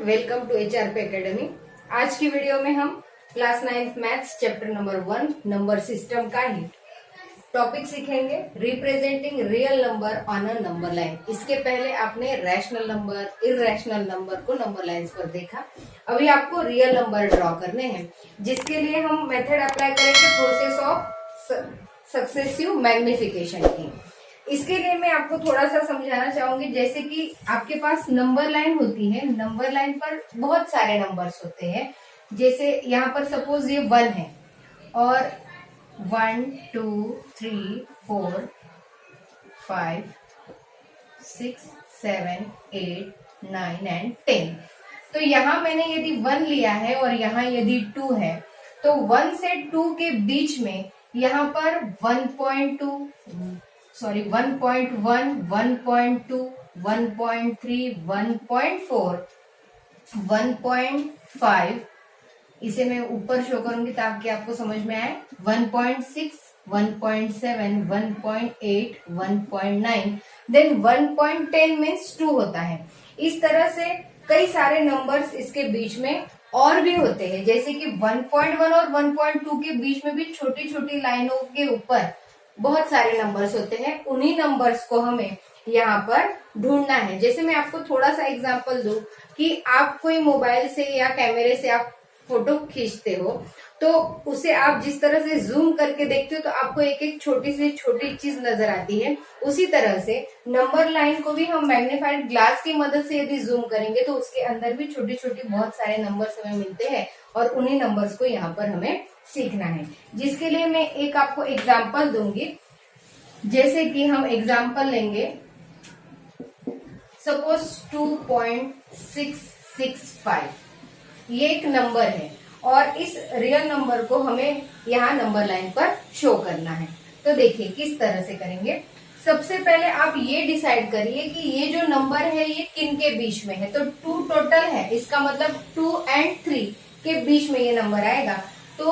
Welcome to HRP academy. आज की video में हम class 9th maths chapter number 1 number system का ही टॉपिक सीखेंगे, representing real number on a number line. इसके पहले आपने रैशनल नंबर, इररेशनल नंबर को नंबर लाइंस पर देखा। अभी आपको रियल नंबर ड्रॉ करने हैं, जिसके लिए हम मेथड अप्लाई करेंगे प्रोसेस ऑफ सक्सेसिव मैग्निफिकेशन की। इसके लिए मैं आपको थोड़ा सा समझाना चाहूंगी। जैसे कि आपके पास नंबर लाइन होती है, नंबर लाइन पर बहुत सारे नंबर्स होते हैं। जैसे यहाँ पर सपोज ये 1 है और 1 2 3 4 5 6 7 8 9 एंड 10। तो यहाँ मैंने यदि 1 लिया है और यहाँ यदि 2 है, तो 1 से 2 के बीच में यहाँ पर 1.2 1.1 1.2 1.3 1.4 1.5, इसे मैं ऊपर शो करूंगी ताकि आपको समझ में आए। 1.6 1.7 1.8 1.9 देन 1.10 मीन्स 2 होता है। इस तरह से कई सारे नंबर्स इसके बीच में और भी होते हैं। जैसे कि 1.1 और 1.2 के बीच में भी छोटी छोटी लाइनों के ऊपर बहुत सारे नंबर्स होते हैं। उन्हीं नंबर्स को हमें यहाँ पर ढूंढना है। जैसे मैं आपको थोड़ा सा एग्जांपल दूं कि आप कोई मोबाइल से या कैमरे से आप फोटो खींचते हो, तो उसे आप जिस तरह से जूम करके देखते हो तो आपको एक एक छोटी से छोटी चीज नजर आती है। उसी तरह से नंबर लाइन को भी हम मैग्नीफाइड ग्लास की मदद से यदि जूम करेंगे तो उसके अंदर भी छोटी छोटी बहुत सारे नंबर्स हमें मिलते हैं और उन्हीं नंबर्स को यहाँ पर हमें सीखना है। जिसके लिए मैं एक आपको एग्जाम्पल दूंगी। जैसे कि हम एग्जाम्पल लेंगे, सपोज 2.665 ये एक नंबर है और इस रियल नंबर को हमें यहाँ नंबर लाइन पर शो करना है। तो देखिए किस तरह से करेंगे। सबसे पहले आप ये डिसाइड करिए कि ये जो नंबर है ये किन के बीच में है। तो 2 टोटल है, इसका मतलब 2 और 3 के बीच में ये नंबर आएगा। तो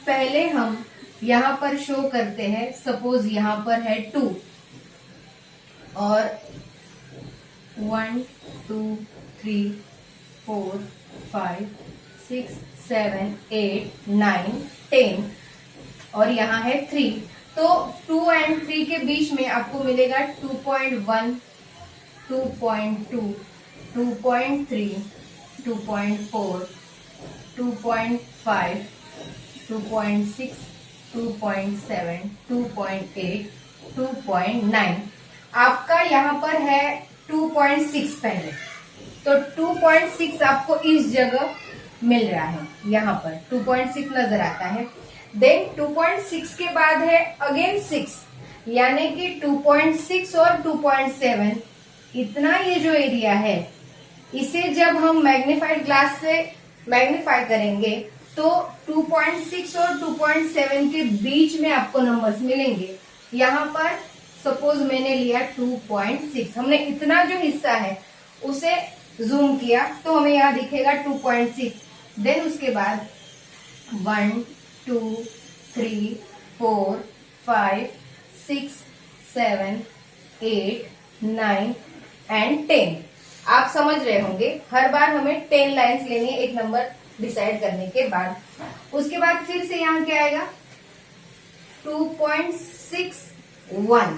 पहले हम यहाँ पर शो करते हैं, सपोज यहाँ पर है 2 और 1 2 3 4 5 6 7 8 9 10 और यहाँ है 3। तो 2 और 3 के बीच में आपको मिलेगा 2.1 2.2 2.3 2.4 2.5 2.6 2.7 2.8 2.9। आपका यहाँ पर है 2.6 पहले, तो 2.6 आपको इस जगह मिल रहा है। यहाँ पर 2.6 नजर आता है। देन 2.6 के बाद है अगेन 6, यानी कि 2.6 और 2.7 इतना ये जो एरिया है, इसे जब हम मैग्नीफाइड ग्लास से मैग्नीफाई करेंगे तो 2.6 और 2.7 के बीच में आपको नंबर्स मिलेंगे। यहाँ पर सपोज मैंने लिया 2.6, हमने इतना जो हिस्सा है उसे जूम किया तो हमें यहाँ दिखेगा 2.6। देन उसके बाद 1 2 3 4 5 6 7 8 9 एंड 10। आप समझ रहे होंगे, हर बार हमें 10 लाइंस लेनी है एक नंबर डिसाइड करने के बाद। उसके बाद फिर से यहाँ क्या आएगा 2.61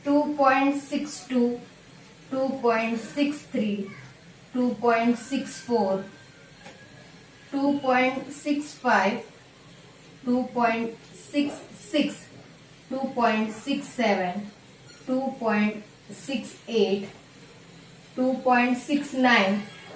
2.62 2.63 2.64 2.65 2.66 2.67 2.68 2.69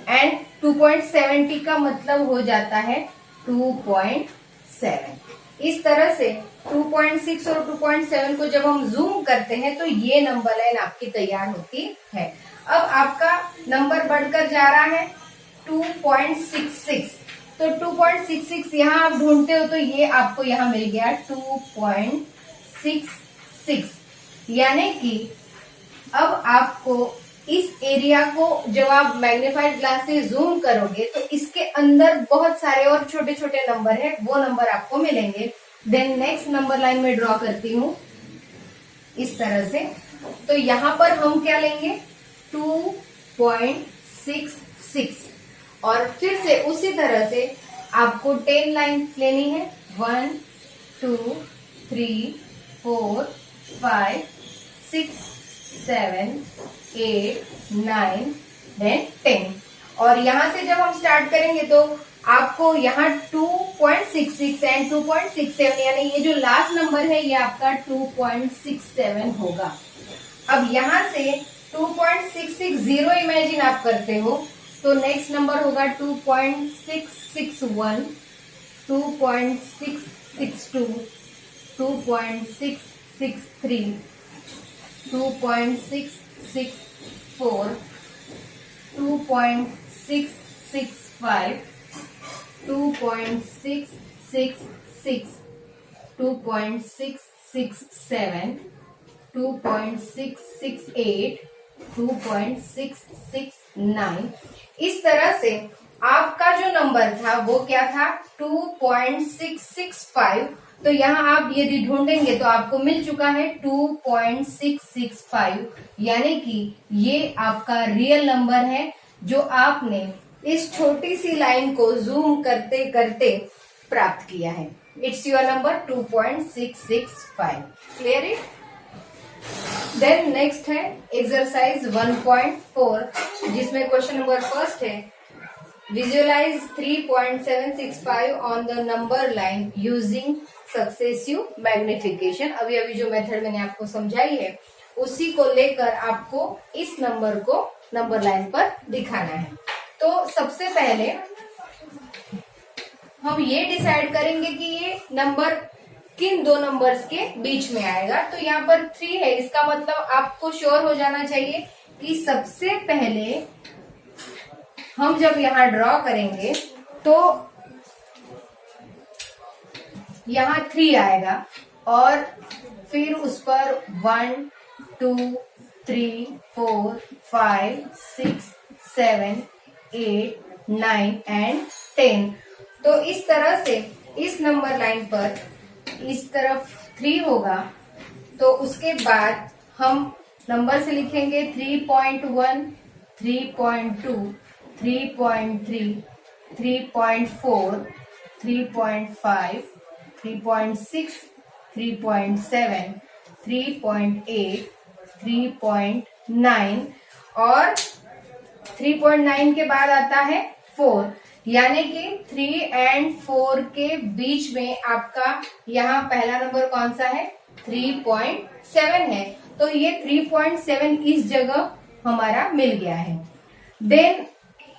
एंड 2.70 का मतलब हो जाता है 2.7। इस तरह से 2.6 और 2.7 को जब हम जूम करते हैं तो ये नंबर लाइन आपकी तैयार होती है। अब आपका नंबर बढ़कर जा रहा है 2.66। तो 2.66 यहाँ आप ढूंढते हो तो ये आपको यहाँ मिल गया 2.66, यानी कि अब आपको इस एरिया को जब आप मैग्नीफाइड ग्लास से जूम करोगे तो इसके अंदर बहुत सारे और छोटे छोटे नंबर है, वो नंबर आपको मिलेंगे। देन नेक्स्ट नंबर लाइन में ड्रॉ करती हूँ इस तरह से। तो यहाँ पर हम क्या लेंगे 2.66 6 और फिर से उसी तरह से आपको 10 लाइन लेनी है। 1 2 3 4 5 6 7 8 9 देन 10। और यहां से जब हम स्टार्ट करेंगे तो आपको यहाँ 2.66 एंड 2.67 यानी ये जो लास्ट नंबर है ये आपका 2.67 होगा। अब यहाँ से 2.660 इमेजिन आप करते हो तो नेक्स्ट नंबर होगा 2.661, 2.662, 2.663, 2.664, 2.665, 2.666, 2.667, 2.668, 2.669। इस तरह से आपका जो नंबर था वो क्या था 2.665। तो यहाँ आप यदि ढूंढेंगे तो आपको मिल चुका है 2.665 यानी कि ये आपका रियल नंबर है जो आपने इस छोटी सी लाइन को जूम करते करते प्राप्त किया है। It's your number 2.665। Clear it? Then next है एक्सरसाइज 1.4 जिसमें क्वेश्चन नंबर फर्स्ट है visualise 3.765 on the number line using successive magnification. अभी अभी जो मेथड मैंने आपको समझाई है उसी को लेकर आपको इस नंबर को नंबर लाइन पर दिखाना है। तो सबसे पहले हम ये डिसाइड करेंगे कि ये नंबर किन दो नंबर्स के बीच में आएगा। तो यहाँ पर 3 है, इसका मतलब आपको श्योर हो जाना चाहिए कि सबसे पहले हम जब यहाँ ड्रॉ करेंगे तो यहाँ 3 आएगा और फिर उस पर 1 2 3 4 5 6 7 8 9 एंड 10। तो इस तरह से इस नंबर लाइन पर इस तरफ 3 होगा तो उसके बाद हम नंबर से लिखेंगे 3.1, 3.2, 3.3, 3.4, 3.5, 3.6, 3.7, 3.8, 3.9 और 3.9 के बाद आता है 4 यानी कि 3 एंड 4 के बीच में आपका यहाँ पहला नंबर कौन सा है 3.7 है। तो ये 3.7 इस जगह हमारा मिल गया है। देन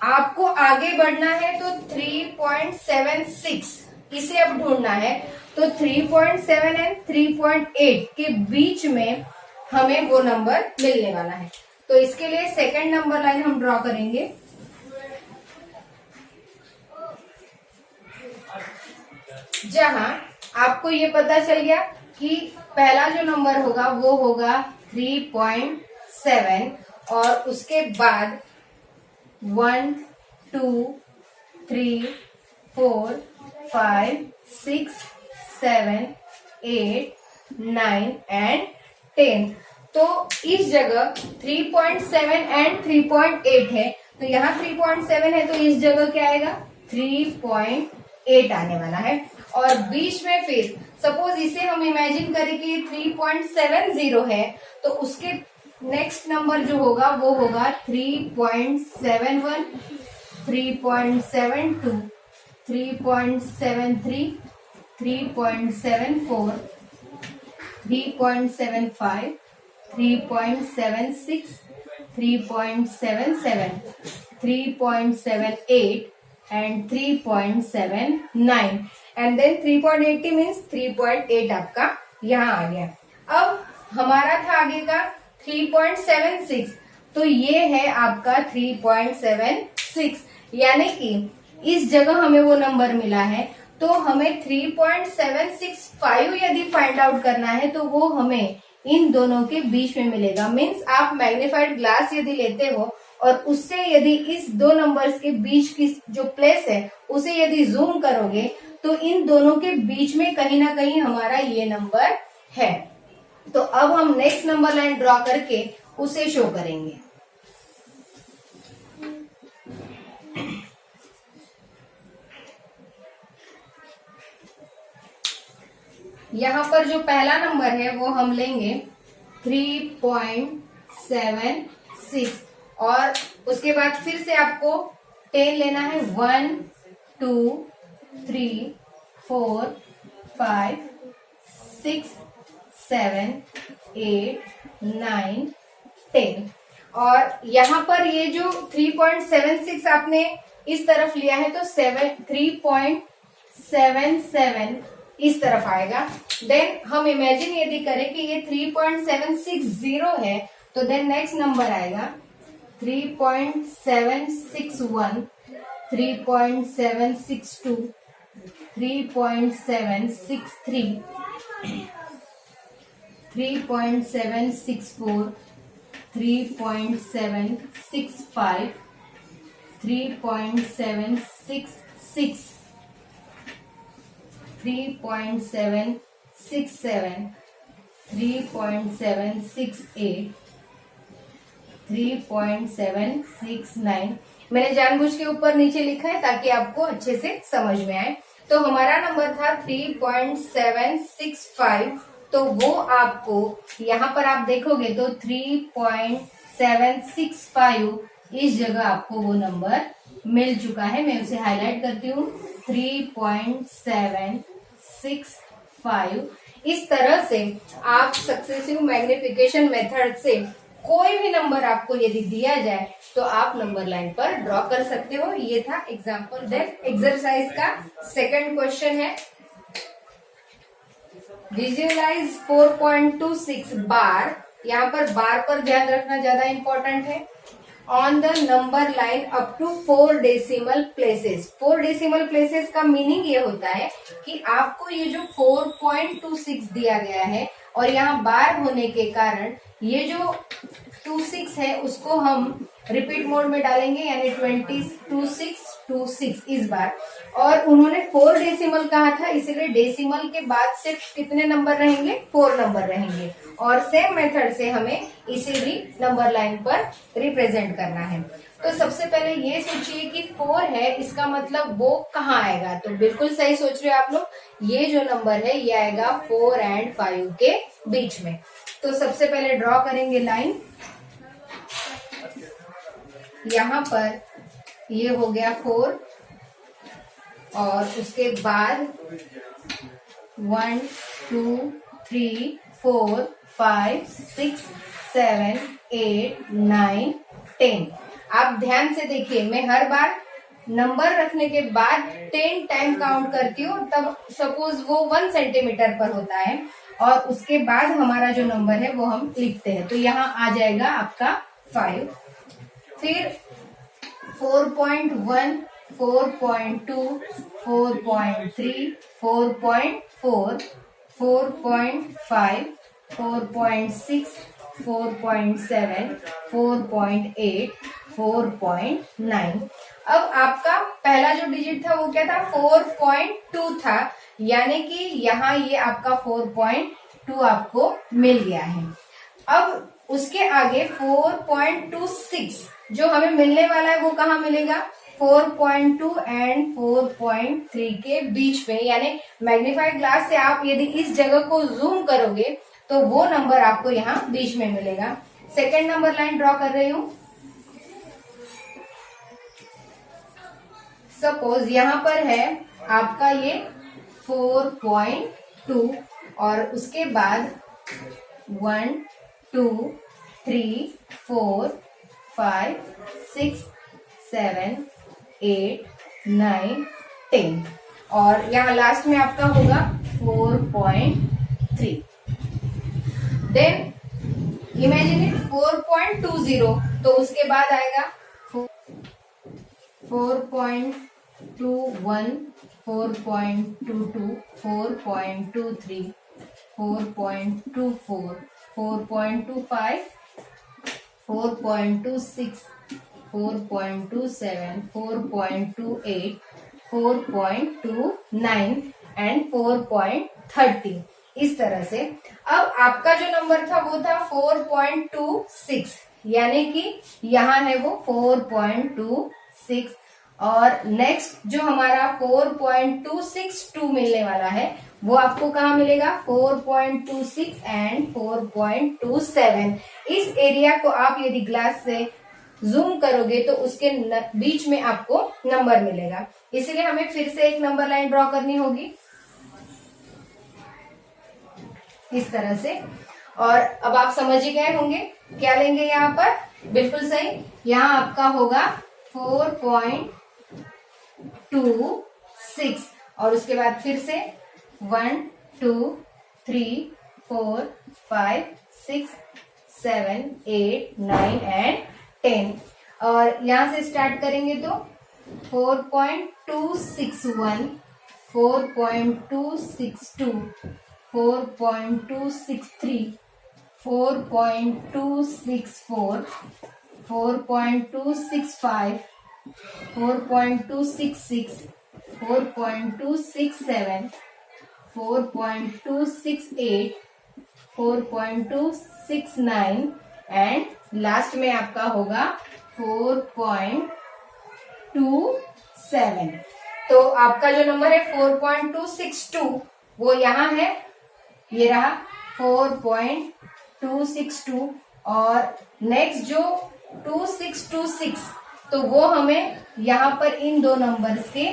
आपको आगे बढ़ना है तो 3.76 इसे अब ढूंढना है। तो 3.7 एंड 3.8 के बीच में हमें वो नंबर मिलने वाला है। तो इसके लिए सेकंड नंबर लाइन हम ड्रॉ करेंगे। जहां आपको ये पता चल गया कि पहला जो नंबर होगा वो होगा 3.7 और उसके बाद 1 2 3 4 5 6 7 8 9 एंड 10। तो इस जगह 3.7 एंड 3.8 है तो यहाँ 3.7 है तो इस जगह क्या आएगा 3.8 आने वाला है। और बीच में फिर सपोज इसे हम इमेजिन करें कि 3.70 है तो उसके नेक्स्ट नंबर जो होगा वो होगा 3.71, 3.72, 3.73, 3.74, 3.75, 3.76, 3.77, 3.78 and 3.79 and then 3.80 means 3.8 आपका यहाँ आ गया। अब हमारा था आगे का 3.76 तो ये है आपका 3.76 यानी कि इस जगह हमें वो नंबर मिला है। तो हमें 3.765 यदि फाइंड आउट करना है तो वो हमें इन दोनों के बीच में मिलेगा। मीन्स आप मैग्नीफाइड ग्लास यदि लेते हो और उससे यदि इस दो नंबर्स के बीच की जो प्लेस है उसे यदि जूम करोगे तो इन दोनों के बीच में कहीं ना कहीं हमारा ये नंबर है। तो अब हम नेक्स्ट नंबर लाइन ड्रॉ करके उसे शो करेंगे। यहाँ पर जो पहला नंबर है वो हम लेंगे 3.76 और उसके बाद फिर से आपको 10 लेना है। 1 2 3 4 5 6 7 8 9 10 और यहाँ पर ये जो 3.76 आपने इस तरफ लिया है तो 3.77 इस तरफ आएगा। देन हम इमेजिन यदि करें कि ये 3.760 है तो देन नेक्स्ट नंबर आएगा 3.761, 3.762, 3.763, 3.764, 3.765, 3.766, 3.767, 3.768, 3.769। मैंने जानबूझ के ऊपर नीचे लिखा है ताकि आपको अच्छे से समझ में आए। तो हमारा नंबर था 3.765, तो वो आपको यहाँ पर आप देखोगे तो 3.765 इस जगह आपको वो नंबर मिल चुका है। मैं उसे हाईलाइट करती हूँ 3.765। इस तरह से आप सक्सेसिव मैग्निफिकेशन मेथड से कोई भी नंबर आपको यदि दिया जाए तो आप नंबर लाइन पर ड्रॉ कर सकते हो। ये था एग्जाम्पल। देन एक्सरसाइज का सेकंड क्वेश्चन है, विजुअलाइज 4.26 बार। यहाँ पर बार पर ध्यान रखना ज्यादा इंपॉर्टेंट है। On the number line up to 4 decimal places. 4 decimal places का मीनिंग ये होता है कि आपको ये जो 4.26 दिया गया है और यहाँ बार होने के कारण ये जो 26 है उसको हम रिपीट मोड में डालेंगे, यानी 26 इस बार। और उन्होंने 4 डेसिमल कहा था, इसलिए डेसिमल के बाद सिर्फ कितने नंबर रहेंगे, 4 नंबर रहेंगे। और सेम मेथड से हमें इसे भी नंबर लाइन पर रिप्रेजेंट करना है। तो सबसे पहले ये सोचिए कि 4 है, इसका मतलब वो कहाँ आएगा। तो बिल्कुल सही सोच रहे हो आप लोग, ये जो नंबर है ये आएगा 4 और 5 के बीच में। तो सबसे पहले ड्रॉ करेंगे लाइन। यहाँ पर ये हो गया 4 और उसके बाद 1 2 3 4 5 6 7 8 9 10। आप ध्यान से देखिए, मैं हर बार नंबर रखने के बाद 10 टाइम काउंट करती हूँ। तब सपोज वो 1 सेंटीमीटर पर होता है और उसके बाद हमारा जो नंबर है वो हम लिखते हैं। तो यहाँ आ जाएगा आपका 5, फिर 4.1, 4.2, 4.3, 4.4, 4.5, 4.6, 4.7, 4.8, 4.9। अब आपका पहला जो डिजिट था वो क्या था, 4.2 था, यानी कि यहाँ ये आपका 4.2 आपको मिल गया है। अब उसके आगे 4.26 जो हमें मिलने वाला है वो कहाँ मिलेगा, 4.2 एंड 4.3 के बीच में। यानी मैग्नीफाइड ग्लास से आप यदि इस जगह को जूम करोगे तो वो नंबर आपको यहाँ बीच में मिलेगा। सेकेंड नंबर लाइन ड्रॉ कर रही हूं। सपोज यहाँ पर है आपका ये 4.2 और उसके बाद 1 2 3 4 5 6 7 8 9 10 और यहाँ लास्ट में आपका होगा 4.3। देन इमेजिन इट 4.20, तो उसके बाद आएगा 4.21, 4.22, 4.23, 4.24, 4.25, 4.26, 4.27, 4.28, 4.29 एंड 4.30 इस तरह से। अब आपका जो नंबर था वो था 4.26, यानी कि यहाँ है वो 4.26 और नेक्स्ट जो हमारा 4.262 मिलने वाला है वो आपको कहाँ मिलेगा 4.26 एंड 4.27। इस एरिया को आप यदि ग्लास से जूम करोगे तो उसके बीच में आपको नंबर मिलेगा। इसलिए हमें फिर से एक नंबर लाइन ड्रॉ करनी होगी इस तरह से। और अब आप समझ ही गए होंगे क्या लेंगे यहाँ पर, बिल्कुल सही। यहाँ आपका होगा 4.26 और उसके बाद फिर से 1 2 3 4 5 6 7 8 9 एंड 10। और यहां से स्टार्ट करेंगे तो 4.261 4.262 4.263 4.264 4.265 4.266 4.267 4.268 4.269 एंड लास्ट में आपका होगा 4.27। तो आपका जो नंबर है 4.262 वो यहाँ है, ये रहा 4.262। और नेक्स्ट जो 2626 तो वो हमें यहाँ पर इन दो नंबर्स के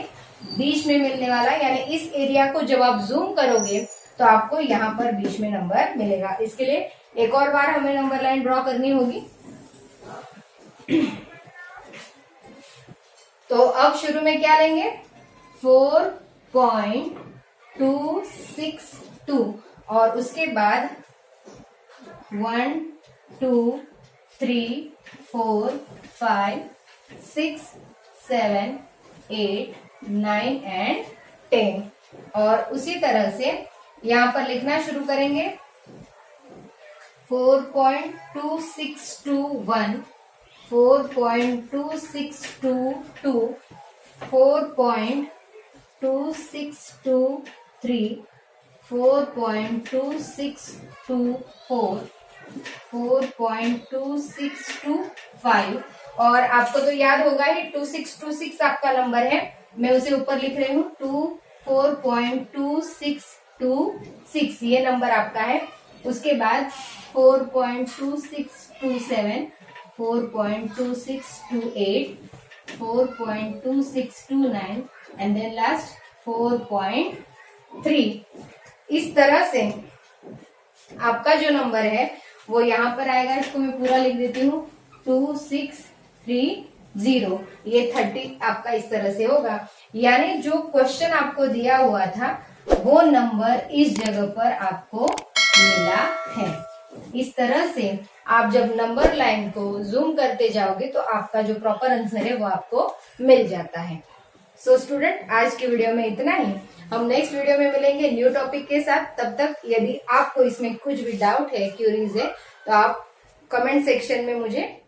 बीच में मिलने वाला, यानी इस एरिया को जब आप जूम करोगे तो आपको यहाँ पर बीच में नंबर मिलेगा। इसके लिए एक और बार हमें नंबर लाइन ड्रॉ करनी होगी। तो अब शुरू में क्या लेंगे 4.262 और उसके बाद 1 2 3 4 5 6 7 8 9 एंड 10। और उसी तरह से यहाँ पर लिखना शुरू करेंगे 4.2621 4.2622 4.2623 4.2624 4.2625। और आपको तो याद होगा ही 2626 आपका नंबर है, मैं उसे ऊपर लिख रही हूँ 4.2626 ये नंबर आपका है। उसके बाद 4.2627 4.2628 4.2629 एंड देन लास्ट 4.3। इस तरह से आपका जो नंबर है वो यहाँ पर आएगा। इसको मैं पूरा लिख देती हूँ 2630। ये 30 आपका इस तरह से होगा, यानी जो क्वेश्चन आपको दिया हुआ था वो नंबर इस जगह पर आपको मिला है। इस तरह से आप जब नंबर लाइन को जूम करते जाओगे तो आपका जो प्रॉपर आंसर है वो आपको मिल जाता है। सो स्टूडेंट, आज की वीडियो में इतना ही। हम नेक्स्ट वीडियो में मिलेंगे न्यू टॉपिक के साथ। तब तक यदि आपको इसमें कुछ भी डाउट है, क्यूरीज है, तो आप कमेंट सेक्शन में मुझे